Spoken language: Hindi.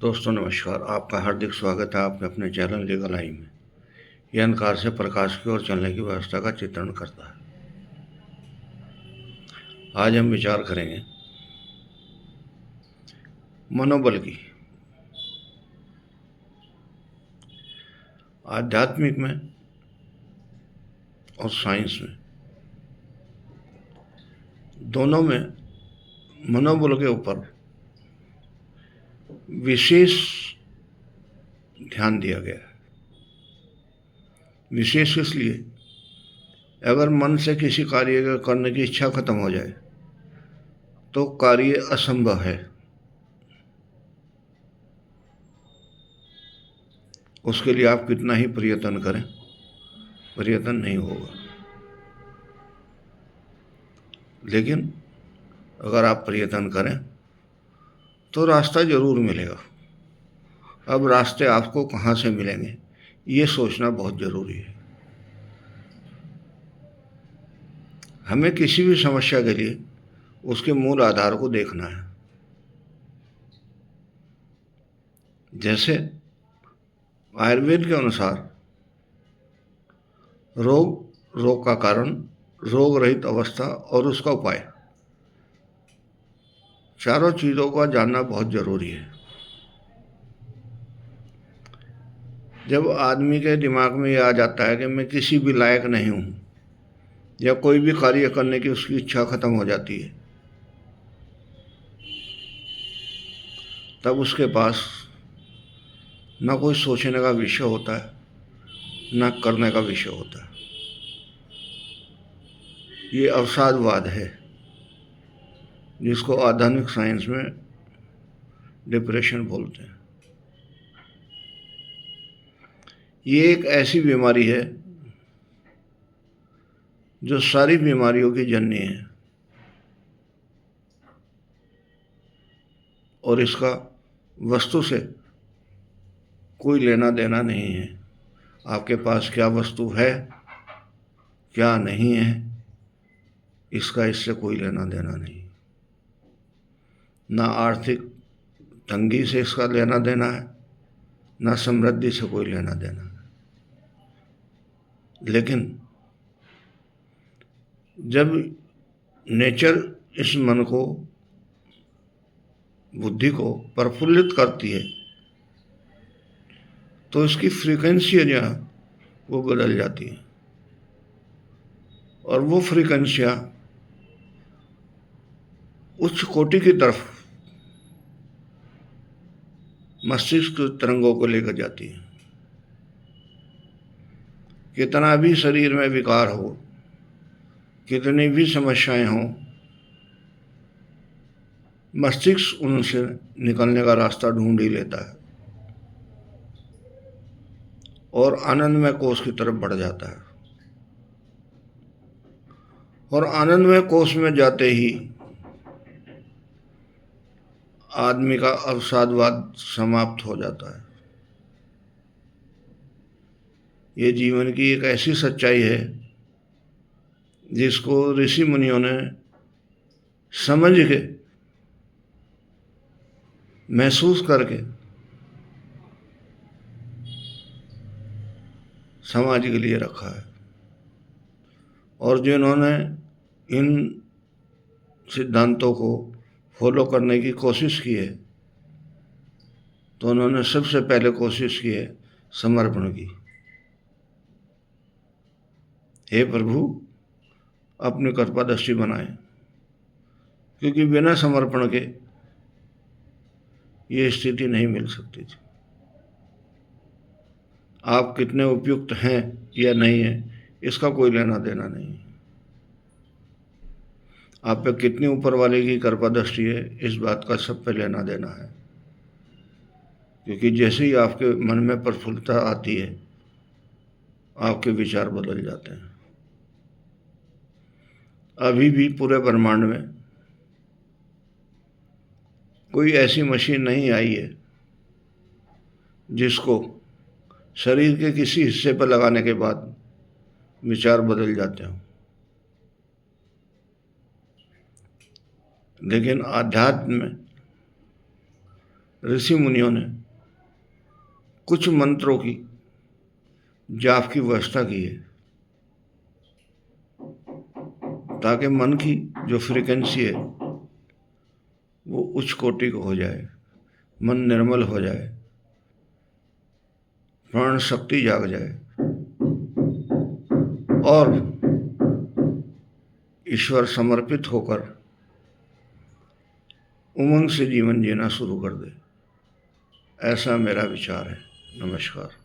दोस्तों नमस्कार। आपका हार्दिक स्वागत है आपके अपने चैनल लीगल आई में। यह अंधकार से प्रकाश की ओर चलने की व्यवस्था का चित्रण करता है। आज हम विचार करेंगे मनोबल की। आध्यात्मिक में और साइंस में दोनों में मनोबल के ऊपर विशेष ध्यान दिया गया है। विशेष इसलिए, अगर मन से किसी कार्य करने की इच्छा खत्म हो जाए तो कार्य असंभव है। उसके लिए आप कितना ही प्रयत्न करें, प्रयत्न नहीं होगा। लेकिन अगर आप प्रयत्न करें तो रास्ता जरूर मिलेगा। अब रास्ते आपको कहाँ से मिलेंगे, ये सोचना बहुत ज़रूरी है। हमें किसी भी समस्या के लिए उसके मूल आधार को देखना है। जैसे आयुर्वेद के अनुसार रोग का कारण, रोग रहित अवस्था और उसका उपाय, चारों चीज़ों का जानना बहुत ज़रूरी है। जब आदमी के दिमाग में यह आ जाता है कि मैं किसी भी लायक नहीं हूँ, या कोई भी कार्य करने की उसकी इच्छा खत्म हो जाती है, तब उसके पास न कोई सोचने का विषय होता है, न करने का विषय होता है। ये अवसादवाद है, जिसको आधुनिक साइंस में डिप्रेशन बोलते हैं। ये एक ऐसी बीमारी है जो सारी बीमारियों की जननी है, और इसका वस्तु से कोई लेना देना नहीं है। आपके पास क्या वस्तु है, क्या नहीं है, इसका इससे कोई लेना देना नहीं। ना आर्थिक तंगी से इसका लेना देना है, ना समृद्धि से कोई लेना देना है। लेकिन जब नेचर इस मन को, बुद्धि को प्रफुल्लित करती है, तो इसकी फ्रीक्वेंसी जो है वो बदल जाती है, और वो फ्रीक्वेंसियाँ उच्च कोटि की तरफ मस्तिष्क तरंगों को लेकर जाती है। कितना भी शरीर में विकार हो, कितनी भी समस्याएं हों, मस्तिष्क उनसे निकलने का रास्ता ढूंढ ही लेता है और आनंदमय कोष की तरफ बढ़ जाता है। और आनंदमय कोष में जाते ही आदमी का अवसादवाद समाप्त हो जाता है। ये जीवन की एक ऐसी सच्चाई है जिसको ऋषि मुनियों ने समझ के, महसूस करके समाज के लिए रखा है। और जिन्होंने इन सिद्धांतों को फॉलो करने की कोशिश की है, तो उन्होंने सबसे पहले कोशिश की है समर्पण की। हे प्रभु, अपनी कृपा दृष्टि बनाए, क्योंकि बिना समर्पण के ये स्थिति नहीं मिल सकती थी। आप कितने उपयुक्त हैं या नहीं है, इसका कोई लेना देना नहीं है। आप पे कितनी ऊपर वाले की कृपा दृष्टि है, इस बात का सब पे लेना देना है। क्योंकि जैसे ही आपके मन में प्रफुल्लता आती है, आपके विचार बदल जाते हैं। अभी भी पूरे ब्रह्मांड में कोई ऐसी मशीन नहीं आई है जिसको शरीर के किसी हिस्से पर लगाने के बाद विचार बदल जाते हों। लेकिन आध्यात्म में ऋषि मुनियों ने कुछ मंत्रों की जाप की व्यवस्था की है ताकि मन की जो फ्रीक्वेंसी है वो उच्च कोटि को हो जाए, मन निर्मल हो जाए, प्राण शक्ति जाग जाए और ईश्वर समर्पित होकर उमंग से जीवन जीना शुरू कर दे। ऐसा मेरा विचार है। नमस्कार।